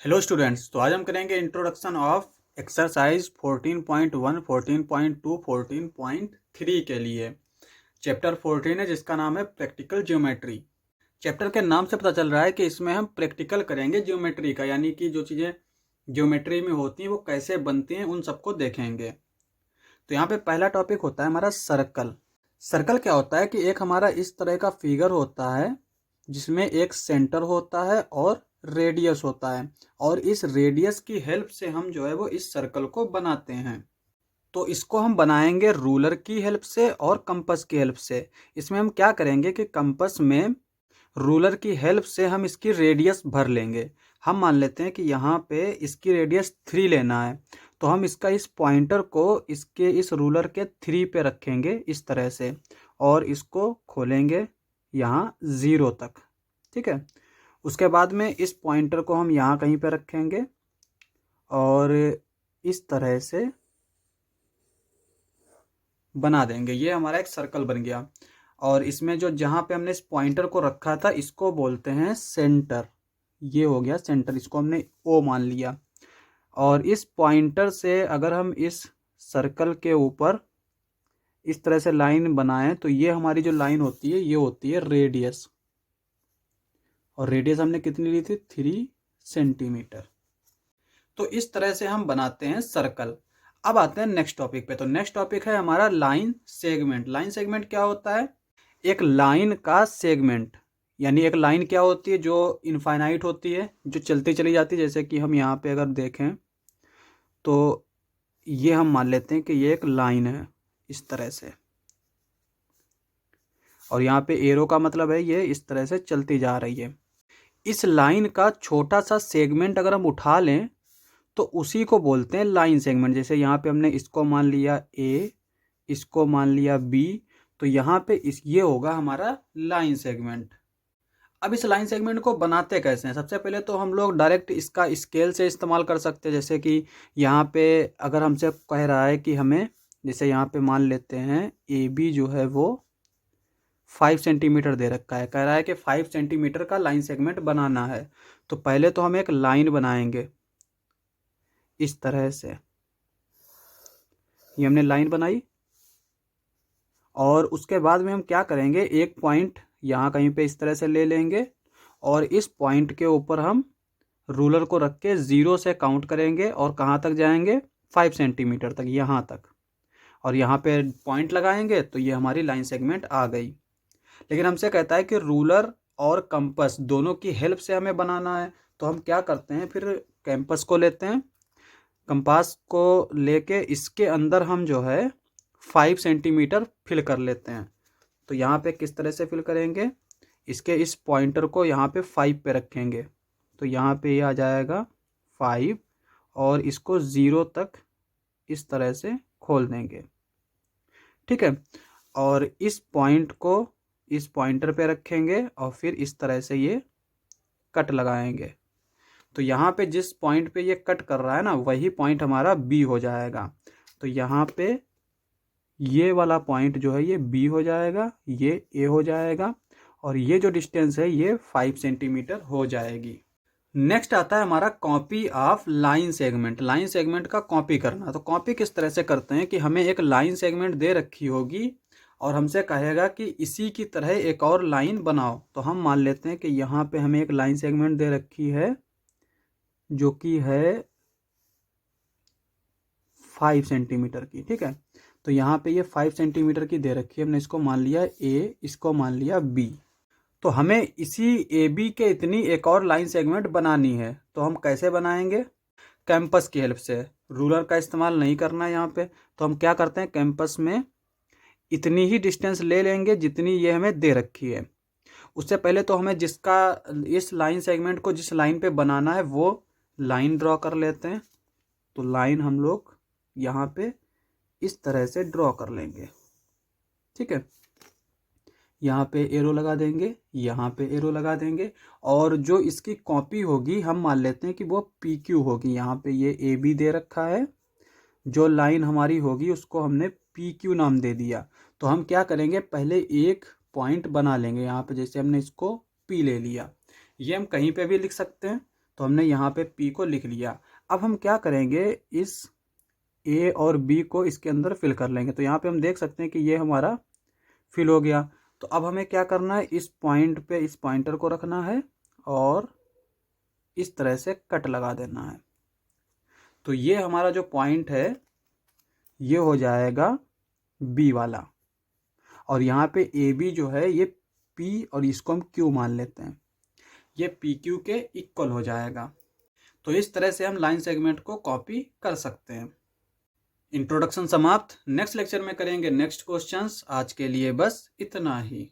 Hello students, तो आज हम करेंगे इंट्रोडक्शन ऑफ एक्सरसाइज 14.1, 14.2, 14.3 के लिए। चैप्टर 14 है जिसका नाम है प्रैक्टिकल ज्योमेट्री। चैप्टर के नाम से पता चल रहा है कि इसमें हम प्रैक्टिकल करेंगे ज्योमेट्री का, यानी कि जो चीज़ें ज्योमेट्री में होती हैं वो कैसे बनती हैं उन सबको देखेंगे। तो यहाँ पे पहला टॉपिक होता है हमारा सर्कल। सर्कल क्या होता है कि एक हमारा इस तरह का फिगर होता है जिसमें एक सेंटर होता है और रेडियस होता है, और इस रेडियस की हेल्प से हम जो है वो इस सर्कल को बनाते हैं। तो इसको हम बनाएंगे रूलर की हेल्प से और कंपास की हेल्प से। इसमें हम क्या करेंगे कि कंपास में रूलर की हेल्प से हम इसकी रेडियस भर लेंगे। हम मान लेते हैं कि यहाँ पे इसकी रेडियस 3 लेना है, तो हम इसका इस पॉइंटर को इसके इस रूलर के 3 पे रखेंगे इस तरह से, और इसको खोलेंगे यहाँ 0 तक। ठीक है, उसके बाद में इस पॉइंटर को हम यहाँ कहीं पे रखेंगे और इस तरह से बना देंगे। ये हमारा एक सर्कल बन गया, और इसमें जो जहाँ पे हमने इस पॉइंटर को रखा था इसको बोलते हैं सेंटर। ये हो गया सेंटर, इसको हमने ओ मान लिया। और इस पॉइंटर से अगर हम इस सर्कल के ऊपर इस तरह से लाइन बनाएं तो ये हमारी जो लाइन होती है ये होती है रेडियस, और रेडियस हमने कितनी ली थी 3 सेंटीमीटर। तो इस तरह से हम बनाते हैं सर्कल। अब आते हैं नेक्स्ट टॉपिक पे। तो नेक्स्ट टॉपिक है हमारा लाइन सेगमेंट। लाइन सेगमेंट क्या होता है? एक लाइन का सेगमेंट, यानी एक लाइन क्या होती है जो इनफाइनाइट होती है, जो चलती चली जाती है। जैसे कि हम यहाँ पे अगर देखें तो ये हम मान लेते हैं कि ये एक लाइन है इस तरह से, और यहाँ पे एरो का मतलब है ये इस तरह से चलती जा रही है। इस लाइन का छोटा सा सेगमेंट अगर हम उठा लें तो उसी को बोलते हैं लाइन सेगमेंट। जैसे यहाँ पे हमने इसको मान लिया ए, इसको मान लिया बी, तो यहाँ पे ये होगा हमारा लाइन सेगमेंट। अब इस लाइन सेगमेंट को बनाते कैसे हैं? सबसे पहले तो हम लोग डायरेक्ट इसका स्केल से इस्तेमाल कर सकते हैं। जैसे कि यहाँ पे अगर हमसे कह रहा है कि हमें, जैसे यहाँ पे मान लेते हैं ए बी जो है वो 5 सेंटीमीटर दे रखा है, कह रहा है कि 5 सेंटीमीटर का लाइन सेगमेंट बनाना है। तो पहले तो हम एक लाइन बनाएंगे इस तरह से। ये हमने लाइन बनाई, और उसके बाद में हम क्या करेंगे, एक पॉइंट यहाँ कहीं पे इस तरह से ले लेंगे, और इस पॉइंट के ऊपर हम रूलर को रख के 0 से काउंट करेंगे, और कहाँ तक जाएंगे 5 सेंटीमीटर तक, यहाँ तक, और यहाँ पे पॉइंट लगाएंगे तो ये हमारी लाइन सेगमेंट आ गई। लेकिन हमसे कहता है कि रूलर और कंपास दोनों की हेल्प से हमें बनाना है, तो हम क्या करते हैं, फिर कंपास को लेते हैं, कंपास को लेके इसके अंदर हम जो है 5 सेंटीमीटर फिल कर लेते हैं। तो यहाँ पे किस तरह से फिल करेंगे, इसके इस पॉइंटर को यहाँ पे 5 पे रखेंगे, तो यहाँ पे ये आ जाएगा 5, और इसको 0 तक इस तरह से खोल देंगे। ठीक है, और इस पॉइंट को इस पॉइंटर पे रखेंगे, और फिर इस तरह से ये कट लगाएंगे। तो यहाँ पे जिस पॉइंट पे ये कट कर रहा है ना, वही पॉइंट हमारा बी हो जाएगा। तो यहाँ पे ये वाला पॉइंट जो है ये बी हो जाएगा, ये ए हो जाएगा, और ये जो डिस्टेंस है ये 5 सेंटीमीटर हो जाएगी। नेक्स्ट आता है हमारा copy of line segment. Line segment का कॉपी करना। तो कॉपी किस तरह से करते हैं कि हमें एक लाइन सेगमेंट दे रखी होगी, और हमसे कहेगा कि इसी की तरह एक और लाइन बनाओ। तो हम मान लेते हैं कि यहाँ पे हमें एक लाइन सेगमेंट दे रखी है जो कि है 5 सेंटीमीटर की। ठीक है, तो यहाँ पे ये 5 सेंटीमीटर की दे रखी है, हमने इसको मान लिया ए, इसको मान लिया बी। तो हमें इसी ए बी के इतनी एक और लाइन सेगमेंट बनानी है। तो हम कैसे बनाएंगे? कैंपस की हेल्प से। रूलर का इस्तेमाल नहीं करना है यहाँ पे। तो हम क्या करते हैं, कैंपस में इतनी ही डिस्टेंस ले लेंगे जितनी ये हमें दे रखी है। उससे पहले तो हमें जिसका इस लाइन सेगमेंट को जिस लाइन पे बनाना है वो लाइन ड्रॉ कर लेते हैं। तो लाइन हम लोग यहाँ पे इस तरह से ड्रॉ कर लेंगे। ठीक है, यहाँ पे एरो लगा देंगे, यहाँ पे एरो लगा देंगे, और जो इसकी कॉपी होगी हम मान लेते हैं कि वो पी क्यू होगी। यहाँ पे ये ए बी दे रखा है, जो लाइन हमारी होगी उसको हमने पी क्यू नाम दे दिया। तो हम क्या करेंगे, पहले एक पॉइंट बना लेंगे यहाँ पे। जैसे हमने इसको पी ले लिया, ये हम कहीं पे भी लिख सकते हैं। तो हमने यहाँ पे P को लिख लिया। अब हम क्या करेंगे, इस A और B को इसके अंदर फिल कर लेंगे। तो यहाँ पे हम देख सकते हैं कि ये हमारा फिल हो गया। तो अब हमें क्या करना है, इस पॉइंट पे इस पॉइंटर को रखना है और इस तरह से कट लगा देना है। तो ये हमारा जो पॉइंट है ये हो जाएगा B वाला, और यहाँ पे AB जो है ये P और इसको हम Q मान लेते हैं, ये PQ के इक्वल हो जाएगा। तो इस तरह से हम लाइन सेगमेंट को कॉपी कर सकते हैं। इंट्रोडक्शन समाप्त। नेक्स्ट लेक्चर में करेंगे नेक्स्ट क्वेश्चंस। आज के लिए बस इतना ही।